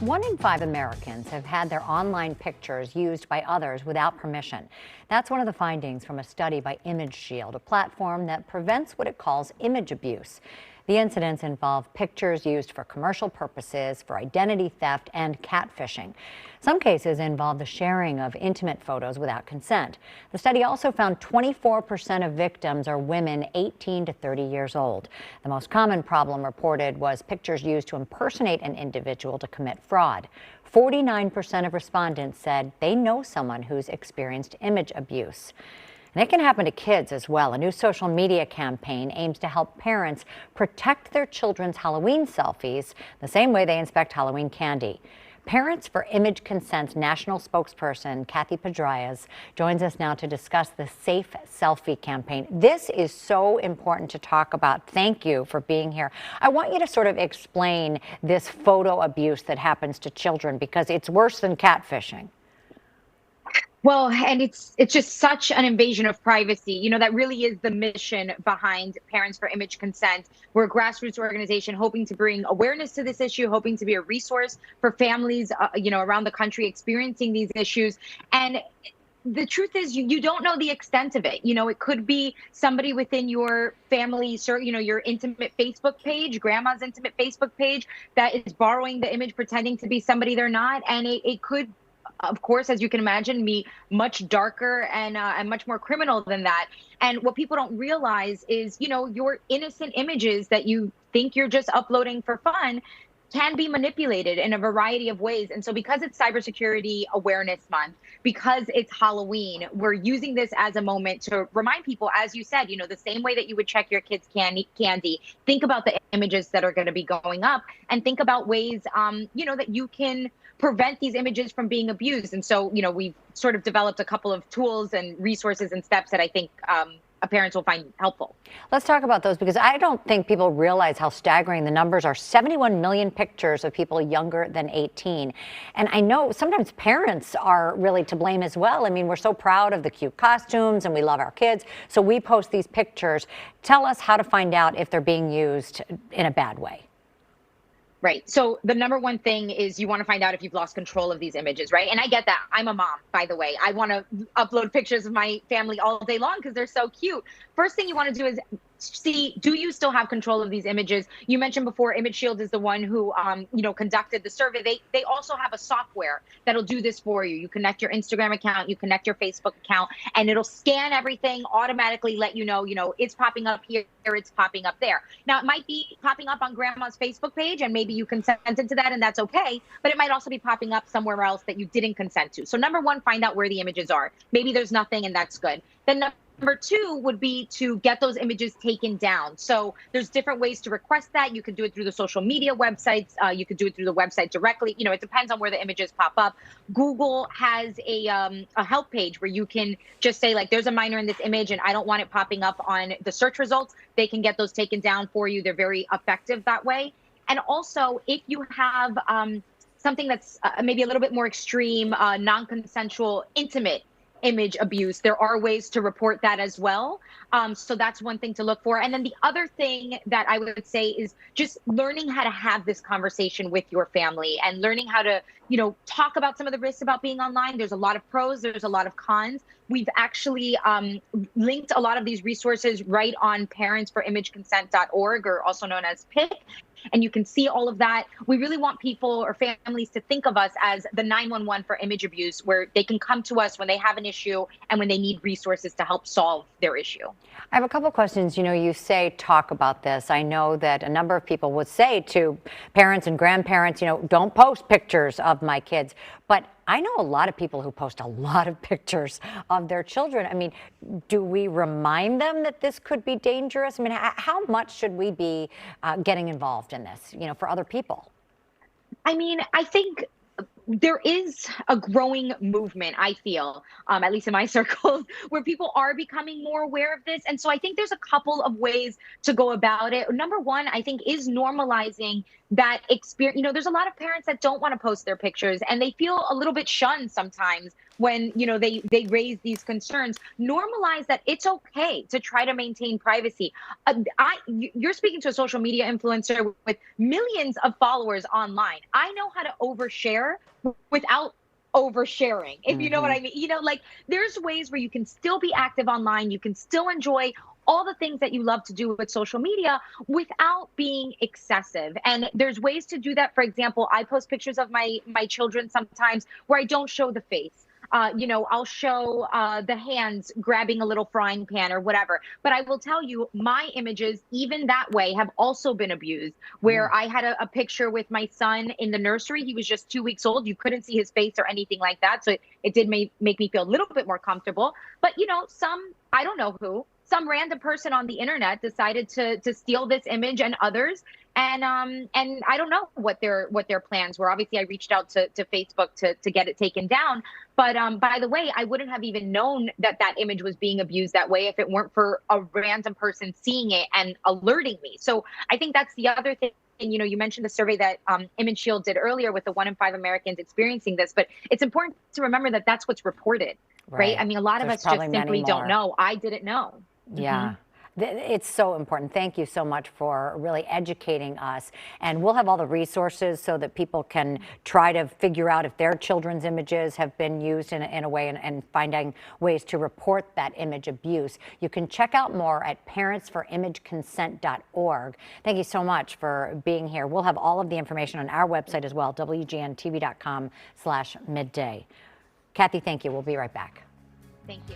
1 in 5 Americans have had their online pictures used by others without permission. That's one of the findings from a study by Image Shield, a platform that prevents what it calls image abuse. The incidents involve pictures used for commercial purposes, for identity theft, and catfishing. Some cases involve the sharing of intimate photos without consent. The study also found 24% of victims are women 18 to 30 years old. The most common problem reported was pictures used to impersonate an individual to commit fraud. 49% of respondents said they know someone who's experienced image abuse. And it can happen to kids as well. A new social media campaign aims to help parents protect their children's Halloween selfies the same way they inspect Halloween candy. Parents for Image Consent's national spokesperson, Kathy Pedrayas, joins us now to discuss the Safe Selfie campaign. This is so important to talk about. Thank you for being here. I want you to sort of explain this photo abuse that happens to children, because it's worse than catfishing. Well, and it's just such an invasion of privacy. That really is the mission behind Parents for Image Consent. We're a grassroots organization hoping to bring awareness to this issue, hoping to be a resource for families, around the country experiencing these issues. And the truth is, you don't know the extent of it. It could be somebody within your family, your intimate Facebook page, grandma's intimate Facebook page, that is borrowing the image, pretending to be somebody they're not. And it could, of course, as you can imagine, be much darker and much more criminal than that. And what people don't realize is, your innocent images that you think you're just uploading for fun can be manipulated in a variety of ways. And so because it's Cybersecurity Awareness Month, because it's Halloween, we're using this as a moment to remind people, as you said, the same way that you would check your kids' candy, think about the images that are going to be going up, and think about ways, that you can prevent these images from being abused. And so, we've sort of developed a couple of tools and resources and steps that I think parents will find helpful. Let's talk about those, because I don't think people realize how staggering the numbers are. 71 million pictures of people younger than 18. And I know sometimes parents are really to blame as well. I mean, we're so proud of the cute costumes and we love our kids, so we post these pictures. Tell us how to find out if they're being used in a bad way. Right. So the number one thing is you want to find out if you've lost control of these images, right? And I get that. I'm a mom, by the way. I want to upload pictures of my family all day long because they're so cute. First thing you want to do is see, do you still have control of these images? You mentioned before, Image Shield is the one who, conducted the survey. They also have a software that'll do this for you. You connect your Instagram account, you connect your Facebook account, and it'll scan everything, automatically let you know, it's popping up here, it's popping up there. Now, it might be popping up on grandma's Facebook page, and maybe you consented to that, and that's okay. But it might also be popping up somewhere else that you didn't consent to. So number one, find out where the images are. Maybe there's nothing, and that's good. Then Number two would be to get those images taken down. So there's different ways to request that. You could do it through the social media websites. You could do it through the website directly. It depends on where the images pop up. Google has a help page where you can just say, like, there's a minor in this image and I don't want it popping up on the search results. They can get those taken down for you. They're very effective that way. And also, if you have something that's maybe a little bit more extreme, non-consensual, intimate image abuse, there are ways to report that as well. So that's one thing to look for. And then the other thing that I would say is just learning how to have this conversation with your family and learning how to, talk about some of the risks about being online. There's a lot of pros, there's a lot of cons. We've actually linked a lot of these resources right on parentsforimageconsent.org, or also known as PIC. And you can see all of that. We really want people or families to think of us as the 911 for image abuse, where they can come to us when they have an issue and when they need resources to help solve their issue. I have a couple of questions. You say talk about this. I know that a number of people would say to parents and grandparents, don't post pictures of my kids. But I know a lot of people who post a lot of pictures of their children. I mean, do we remind them that this could be dangerous? I mean, how much should we be getting involved in this, for other people? I mean, I think there is a growing movement, I feel, at least in my circles, where people are becoming more aware of this. And so I think there's a couple of ways to go about it. Number one, I think, is normalizing that experience. There's a lot of parents that don't want to post their pictures, and they feel a little bit shunned sometimes when, you know, they raise these concerns. Normalize that it's okay to try to maintain privacy. You're speaking to a social media influencer with millions of followers online. I know how to overshare without oversharing, if you know what I mean. You know, like, there's ways where you can still be active online, you can still enjoy all the things that you love to do with social media without being excessive. And there's ways to do that. For example, I post pictures of my children sometimes where I don't show the face. You know, I'll show the hands grabbing a little frying pan or whatever. But I will tell you, my images, even that way, have also been abused. Where I had a picture with my son in the nursery. He was just 2 weeks old. You couldn't see his face or anything like that. So it did make me feel a little bit more comfortable. But, you know, I don't know who, some random person on the internet decided to steal this image and others. And I don't know what their plans were. Obviously, I reached out to Facebook to get it taken down. But by the way, I wouldn't have even known that that image was being abused that way if it weren't for a random person seeing it and alerting me. So I think that's the other thing. And, you know, you mentioned the survey that Image Shield did earlier with the 1 in 5 Americans experiencing this, but it's important to remember that that's what's reported, right? I mean, a lot of us just simply don't know. I didn't know. Yeah. It's so important. Thank you so much for really educating us. And we'll have all the resources so that people can try to figure out if their children's images have been used in a way, and finding ways to report that image abuse. You can check out more at parentsforimageconsent.org. Thank you so much for being here. We'll have all of the information on our website as well, WGNTV.com/midday. Kathy, thank you. We'll be right back. Thank you.